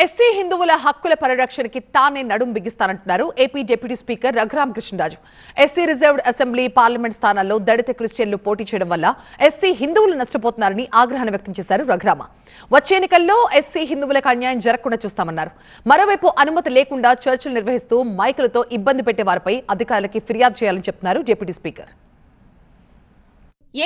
SC హిందువుల హక్కుల పరిరక్షణకి తానే నడుం బిగిస్తానంటున్నారు AP deputy speaker Raghurama Krishnaraju. SC reserved assembly parliament స్థానాల్లో దళిత క్రిస్టియన్లు పోటీ చేయడం వల్ల ఎస్సీ హిందువులు నష్టపోతున్నారని ఆగ్రహాన్ని వ్యక్తం చేశారు రఘురామ. వచ్చే ఎన్నికల్లో ఎస్సీ హిందువులకు అన్యాయం జరగకుండా చూస్తామన్నారు. మరోవైపు అనుమతి లేకుండా చర్చలు నిర్వహిస్తూ మైకులతో ఇబ్బంది పెట్టే వారిపై అధికారులకి ఫిర్యాదు చేయాలని చెప్తున్నారు డిప్యూటీ స్పీకర్.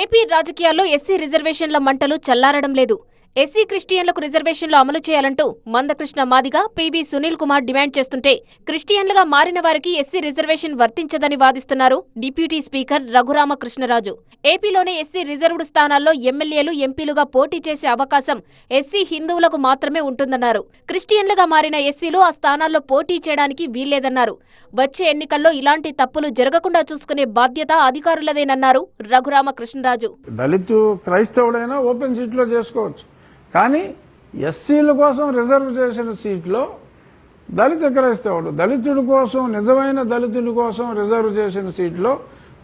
ఏపీ రాజకీయాల్లో ఎస్సీ రిజర్వేషన్ల మంటలు చల్లారడం లేదు. ఎస్సీ క్రిస్టియన్లకు రిజర్వేషన్లు అమలు చేయాలంటూ మందకృష్ణ మాదిగ, పివి సునీల్ కుమార్ డిమాండ్ చేస్తుంటే క్రిస్టియన్లుగా మారిన వారికి ఎస్సీ రిజర్వేషన్ వర్తించదని వాదిస్తున్నారు డిప్యూటీ స్పీకర్ రఘురామ కృష్ణరాజు. ఏపీలోనే ఎస్సీ రిజర్వ్డ్ స్థానాల్లో ఎమ్మెల్యేలు, ఎంపీలుగా పోటీ చేసే అవకాశం ఎస్సీ హిందువులకు మాత్రమే ఉంటుందన్నారు. క్రిస్టియన్లుగా మారిన ఎస్సీలు ఆ స్థానాల్లో పోటీ చేయడానికి వీల్లేదన్నారు. వచ్చే ఎన్నికల్లో ఇలాంటి తప్పులు జరగకుండా చూసుకునే బాధ్యత అధికారులదేనన్నారు రఘురామ కృష్ణరాజు. దళితు క్రైస్తవుడైనా ఓపెన్ సీట్లో చేసుకోవచ్చు, కానీ ఎస్సీల కోసం రిజర్వ్ చేసిన సీట్లో దళిత క్రైస్తవుడు, దళితుడి కోసం, నిజమైన దళితుడి కోసం రిజర్వ్ చేసిన సీట్లో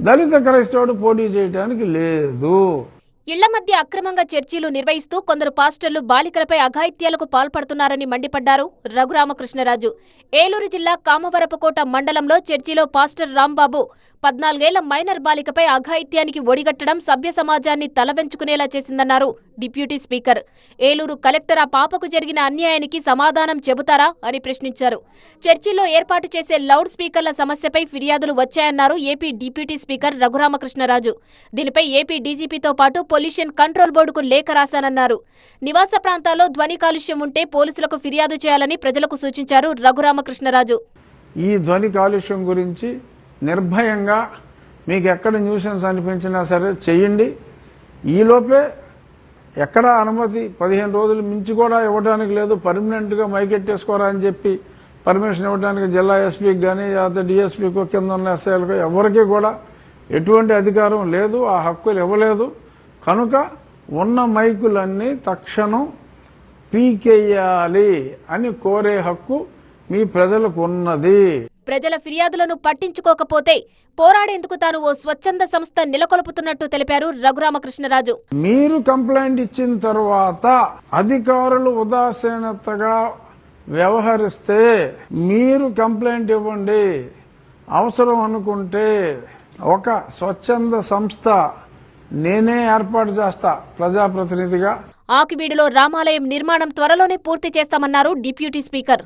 దళిత క్రైస్తవుడు పోటీ చేయడానికి లేదు. ఇళ్ల మధ్య అక్రమంగా చర్చీలు నిర్వహిస్తూ కొందరు పాస్టర్లు బాలికలపై అఘాయిత్యాలకు పాల్పడుతున్నారని మండిపడ్డారు రఘురామకృష్ణరాజు. ఏలూరు జిల్లా కామవరపుకోట మండలంలో చర్చిలో పాస్టర్ రాంబాబు 14 ఏళ్ల మైనర్ బాలికపై అఘాయిత్యానికి ఒడిగట్టడం సభ్య సమాజాన్ని తలవెంచుకునేలా చేసిందన్నారు డిప్యూటీ స్పీకర్. ఏలూరు కలెక్టర్ ఆ పాపకు జరిగిన అన్యాయానికి సమాధానం చెబుతారా అని ప్రశ్నించారు. చర్చిలో ఏర్పాటు చేసే లౌడ్ స్పీకర్ల సమస్యపై ఫిర్యాదులు వచ్చాయన్నారు ఏపీ డిప్యూటీ స్పీకర్ రఘురామకృష్ణరాజు. దీనిపై ఏపీ డీజీపీతో పాటు పొల్యూషన్ కంట్రోల్ బోర్డుకు లేఖ రాశానన్నారు. నివాస ప్రాంతాల్లో ధ్వని కాలుష్యం ఉంటే పోలీసులకు ఫిర్యాదు చేయాలని ప్రజలకు సూచించారు రఘురామకృష్ణరాజు. ఈ ధ్వని కాలుష్యం గురించి నిర్భయంగా మీకు ఎక్కడ న్యూసెన్స్ అనిపించినా సరే చెయ్యండి. ఈలోపే ఎక్కడ అనుమతి 15 రోజులు మించి కూడా ఇవ్వడానికి లేదు. పర్మనెంట్గా మైకెట్టేసుకోరా అని చెప్పి పర్మిషన్ ఇవ్వడానికి జిల్లా ఎస్పీకి కానీ లేకపోతే డిఎస్పీకో కింద ఉన్న ఎస్ఐలకు ఎవరికి కూడా ఎటువంటి అధికారం లేదు, ఆ హక్కులు ఇవ్వలేదు. కనుక ఉన్న మైకులన్నీ తక్షణం పీకేయాలి అని కోరే హక్కు మీ ప్రజలకు ఉన్నది. ప్రజల ఫిర్యాదులను పట్టించుకోకపోతే పోరాడేందుకు తాను ఓ స్వచ్ఛంద సంస్థ నెలకొల్పుతున్నట్టు తెలిపారు రఘురామకృష్ణరాజు. మీరు కంప్లైంట్ ఇచ్చిన తర్వాత అధికారులు ఉదాసీనతగా వ్యవహరిస్తే మీరు కంప్లైంట్ ఇవ్వండి. అవసరం అనుకుంటే ఒక స్వచ్ఛంద సంస్థ నేనే ఏర్పాటు చేస్తా ప్రజాప్రతినిధిగా. ఆకివీడులో రామాలయం నిర్మాణం త్వరలోనే పూర్తి చేస్తామన్నారు డిప్యూటీ స్పీకర్.